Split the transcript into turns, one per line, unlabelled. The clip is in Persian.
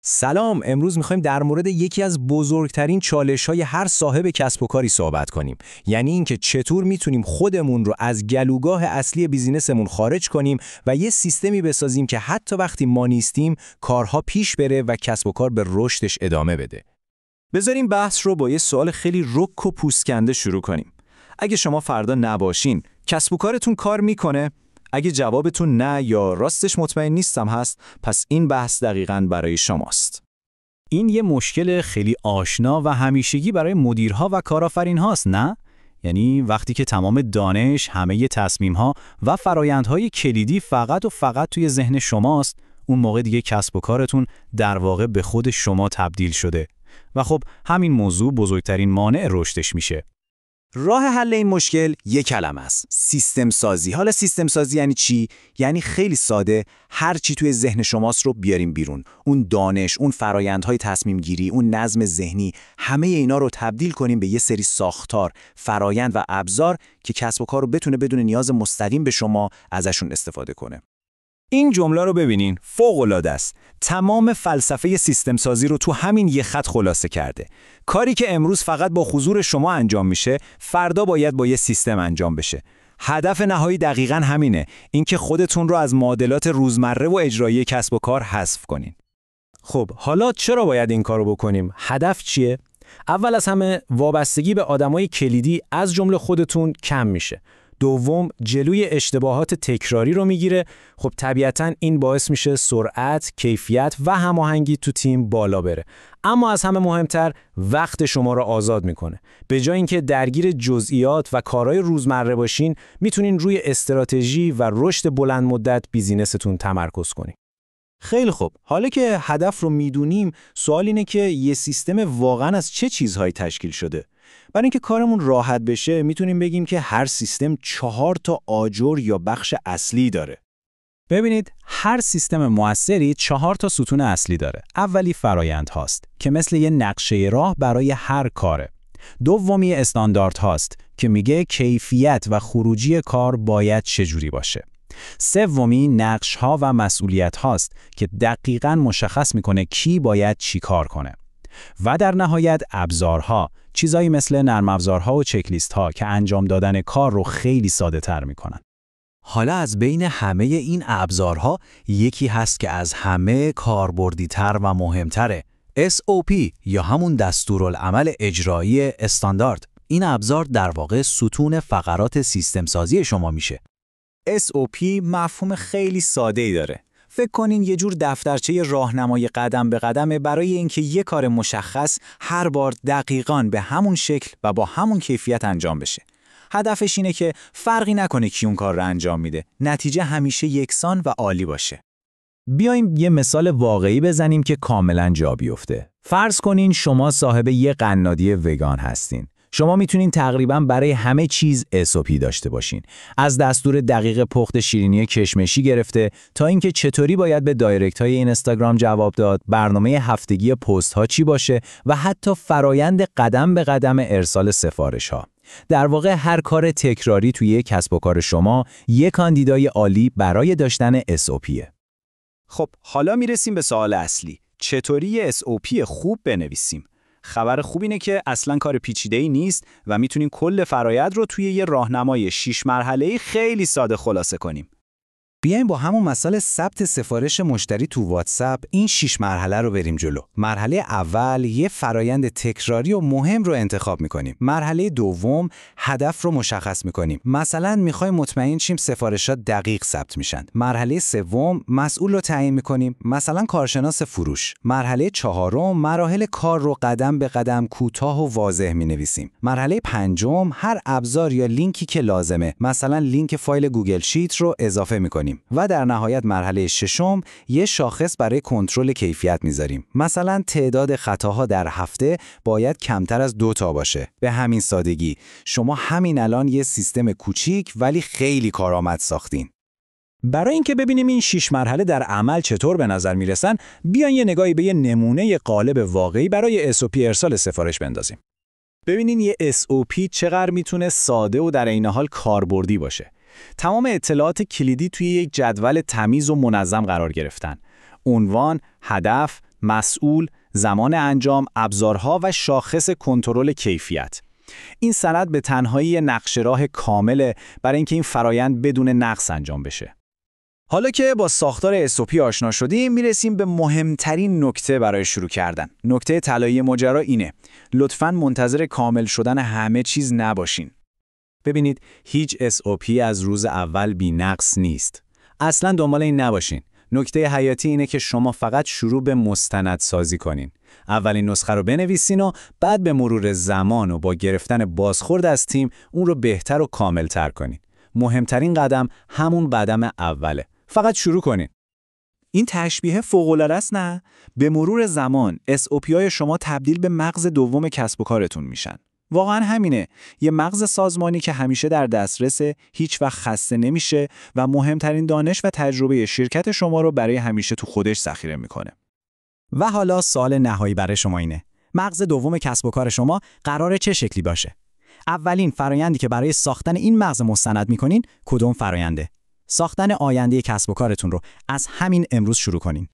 سلام، امروز میخوایم در مورد یکی از بزرگترین چالش‌های هر صاحب کسب و کاری صحبت کنیم. یعنی اینکه چطور میتونیم خودمون رو از گلوگاه اصلی بیزینسمون خارج کنیم و یه سیستمی بسازیم که حتی وقتی ما نیستیم کارها پیش بره و کسب و کار به رشدش ادامه بده.
بذاریم بحث رو با یه سوال خیلی رک و پوستکنده شروع کنیم. اگه شما فردا نباشین، کسب و کارتون کار میکنه؟ اگه جوابتون نه یا راستش مطمئن نیستم هست، پس این بحث دقیقاً برای شماست.
این یه مشکل خیلی آشنا و همیشگی برای مدیرها و کارآفرین هاست، نه؟ یعنی وقتی که تمام دانش، همه تصمیم‌ها و فرایندهای کلیدی فقط و فقط توی ذهن شماست، اون موقع دیگه کسب و کارتون در واقع به خود شما تبدیل شده. و خب همین موضوع بزرگترین مانع رشدش میشه.
راه حل این مشکل یک کلمه است: سیستم سازی. حالا سیستم سازی یعنی چی؟ یعنی خیلی ساده، هر چی توی ذهن شماست رو بیاریم بیرون. اون دانش، اون فرایندهای تصمیم گیری، اون نظم ذهنی، همه اینا رو تبدیل کنیم به یه سری ساختار، فرایند و ابزار که کسب و کار رو بتونه بدون نیاز مستقیم به شما ازشون استفاده کنه.
این جمله رو ببینین، فوق‌العاده است. تمام فلسفه سیستم سازی رو تو همین یه خط خلاصه کرده. کاری که امروز فقط با حضور شما انجام میشه، فردا باید با یه سیستم انجام بشه. هدف نهایی دقیقاً همینه، اینکه خودتون رو از معادلات روزمره و اجرایی کسب و کار حذف کنین.
خب حالا چرا باید این کارو بکنیم؟ هدف چیه؟ اول از همه وابستگی به آدمای کلیدی از جمله خودتون کم میشه. دوم، جلوی اشتباهات تکراری رو میگیره. خب طبیعتاً این باعث میشه سرعت، کیفیت و هماهنگی تو تیم بالا بره. اما از همه مهمتر، وقت شما رو آزاد میکنه. به جای اینکه درگیر جزئیات و کارهای روزمره باشین، میتونین روی استراتژی و رشد بلند مدت بیزینستون تمرکز کنین.
خیلی خوب، حالا که هدف رو میدونیم، سوال اینه که یه سیستم واقعاً از چه چیزهایی تشکیل شده؟ برای اینکه کارمون راحت بشه، میتونیم بگیم که هر سیستم 4 تا آجر یا بخش اصلی داره. ببینید، هر سیستم موثری 4 تا ستون اصلی داره. اولی فرایند هاست که مثل یه نقشه راه برای هر کاره. دومی استاندارد هاست که میگه کیفیت و خروجی کار باید چجوری باشه. سومی نقش ها و مسئولیت هاست که دقیقاً مشخص میکنه کی باید چی کار کنه. و در نهایت ابزارها، چیزایی مثل نرم افزارها و چک لیست ها که انجام دادن کار رو خیلی ساده تر میکنن.
حالا از بین همه این ابزارها یکی هست که از همه کاربردی تر و مهمتره. SOP یا همون دستورالعمل اجرایی استاندارد. این ابزار در واقع ستون فقرات سیستم سازی شما میشه.
SOP مفهوم خیلی ساده‌ای داره. فکر کنین یه جور دفترچه راهنمای قدم به قدمه برای اینکه یه کار مشخص هر بار دقیقاً به همون شکل و با همون کیفیت انجام بشه. هدفش اینه که فرقی نکنه کی اون کار رو انجام میده. نتیجه همیشه یکسان و عالی باشه.
بیایم یه مثال واقعی بزنیم که کاملاً جا بیفته. فرض کنین شما صاحب یه قنادی وگان هستین. شما میتونین تقریباً برای همه چیز SOP داشته باشین. از دستور دقیق پخت شیرینی کشمشی گرفته تا اینکه چطوری باید به دایرکت های اینستاگرام جواب داد، برنامه هفتگی پست ها چی باشه و حتی فرایند قدم به قدم ارسال سفارش ها. در واقع هر کار تکراری توی کسب و کار شما یک کاندیدای عالی برای داشتن SOPه.
خب حالا میرسیم به سوال اصلی. چطوری SOP خوب بنویسیم؟ خبر خوب اینه که اصلاً کار پیچیده‌ای نیست و میتونیم کل فرآیند رو توی یه راهنمای 6 مرحله‌ای خیلی ساده خلاصه کنیم.
بیایم با همون مسئله ثبت سفارش مشتری تو واتساپ این 6 مرحله رو بریم جلو. مرحله اول یه فرایند تکراری و مهم رو انتخاب می‌کنیم. مرحله دوم هدف رو مشخص می‌کنیم. مثلا می‌خوایم مطمئن شیم سفارشات دقیق ثبت میشن. مرحله سوم مسئول رو تعیین می‌کنیم. مثلا کارشناس فروش. مرحله چهارم مراحل کار رو قدم به قدم کوتاه و واضح می‌نویسیم. مرحله پنجم هر ابزار یا لینکی که لازمه. مثلا لینک فایل گوگل شیت رو اضافه می‌کنیم. و در نهایت مرحله ششم یه شاخص برای کنترل کیفیت میذاریم. مثلا تعداد خطاها در هفته باید کمتر از 2 تا باشه. به همین سادگی شما همین الان یه سیستم کوچیک ولی خیلی کارآمد ساختین.
برای اینکه ببینیم این 6 مرحله در عمل چطور به نظر میرسن، بیاین یه نگاهی به یه نمونه قالب واقعی برای SOP ارسال سفارش بندازیم.
ببینین یه SOP چقدر میتونه ساده و در عین حال کاربردی باشه. تمام اطلاعات کلیدی توی یک جدول تمیز و منظم قرار گرفتن. عنوان، هدف، مسئول، زمان انجام، ابزارها و شاخص کنترل کیفیت. این سند به تنهایی نقشه راه کامله برای اینکه این فرایند بدون نقص انجام بشه. حالا که با ساختار SOP آشنا شدیم، میرسیم به مهمترین نکته برای شروع کردن. نکته طلایی ماجرا اینه: لطفاً منتظر کامل شدن همه چیز نباشین.
ببینید، هیچ SOP از روز اول بی نقص نیست. اصلاً دنبال این نباشین. نکته حیاتی اینه که شما فقط شروع به مستندسازی کنین. اولین نسخه رو بنویسین و بعد به مرور زمان و با گرفتن بازخورد از تیم اون رو بهتر و کاملتر کنین. مهمترین قدم همون قدم اوله. فقط شروع کنین.
این تشبیه فوق‌العاده است نه؟ به مرور زمان SOP‌های شما تبدیل به مغز دوم کسب و کارتون میشن. واقعا همینه. یه مغز سازمانی که همیشه در دسترسه، هیچ وقت خسته نمیشه و مهمترین دانش و تجربه شرکت شما رو برای همیشه تو خودش ذخیره میکنه.
و حالا سوال نهایی برای شما اینه: مغز دوم کسب و کار شما قراره چه شکلی باشه؟ اولین فرایندی که برای ساختن این مغز مستند میکنین کدوم فراینده؟ ساختن آینده کسب و کارتون رو از همین امروز شروع کنین.